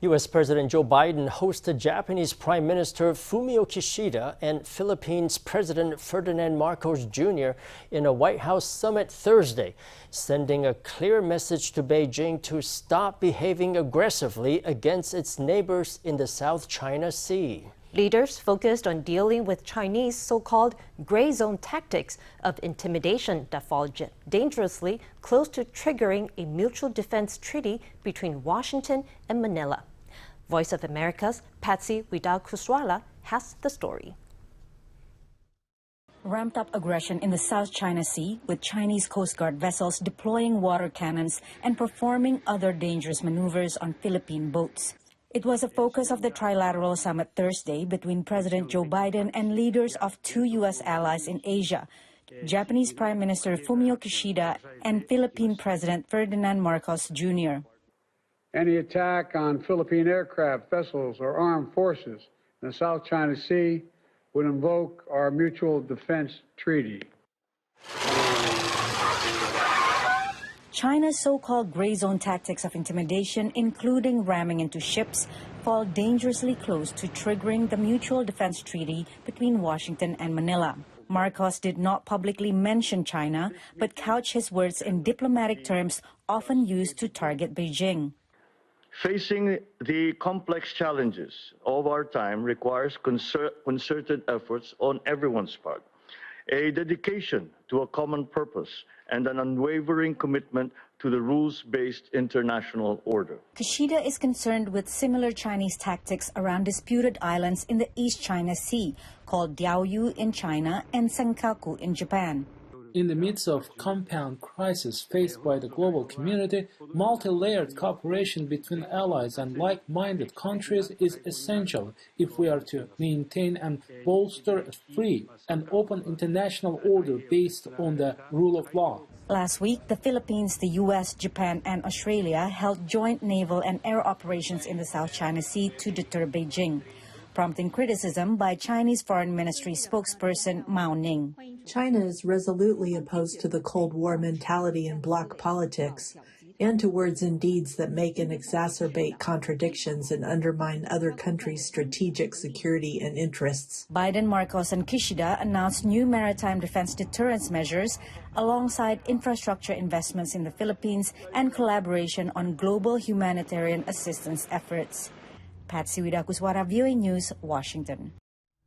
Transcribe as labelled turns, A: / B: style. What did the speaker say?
A: U.S. President Joe Biden hosted Japanese Prime Minister Fumio Kishida and Philippines President Ferdinand Marcos Jr. in a White House summit Thursday, sending a clear message to Beijing to stop behaving aggressively against its neighbors in the South China Sea.
B: Leaders focused on dealing with Chinese so-called gray zone tactics of intimidation that fall dangerously close to triggering a mutual defense treaty between Washington and Manila. Voice of America's Patsy Widakuswara has the story.
C: Ramped up aggression in the South China Sea, with Chinese Coast Guard vessels deploying water cannons and performing other dangerous maneuvers on Philippine boats. It was a focus of the trilateral summit Thursday between President Joe Biden and leaders of two U.S. allies in Asia, Japanese Prime Minister Fumio Kishida and Philippine President Ferdinand Marcos Jr.
D: Any attack on Philippine aircraft, vessels, or armed forces in the South China Sea would invoke our Mutual Defense Treaty.
C: China's so-called gray zone tactics of intimidation, including ramming into ships, fall dangerously close to triggering the Mutual Defense Treaty between Washington and Manila. Marcos did not publicly mention China, but couched his words in diplomatic terms often used to target Beijing.
E: Facing the complex challenges of our time requires concerted efforts on everyone's part, a dedication to a common purpose, and an unwavering commitment to the rules-based international order.
C: Kishida is concerned with similar Chinese tactics around disputed islands in the East China Sea, called Diaoyu in China and Senkaku in Japan.
F: In the midst of compound crisis faced by the global community, multi-layered cooperation between allies and like-minded countries is essential if we are to maintain and bolster a free and open international order based on the rule of law.
C: Last week, the Philippines, the U.S., Japan, and Australia held joint naval and air operations in the South China Sea to deter Beijing, prompting criticism by Chinese Foreign Ministry spokesperson Mao Ning.
G: China is resolutely opposed to the Cold War mentality and bloc politics, and to words and deeds that make and exacerbate contradictions and undermine other countries' strategic security and interests.
C: Biden, Marcos, and Kishida announced new maritime defense deterrence measures alongside infrastructure investments in the Philippines and collaboration on global humanitarian assistance efforts. Patsy Widakuswara, VOA News, Washington.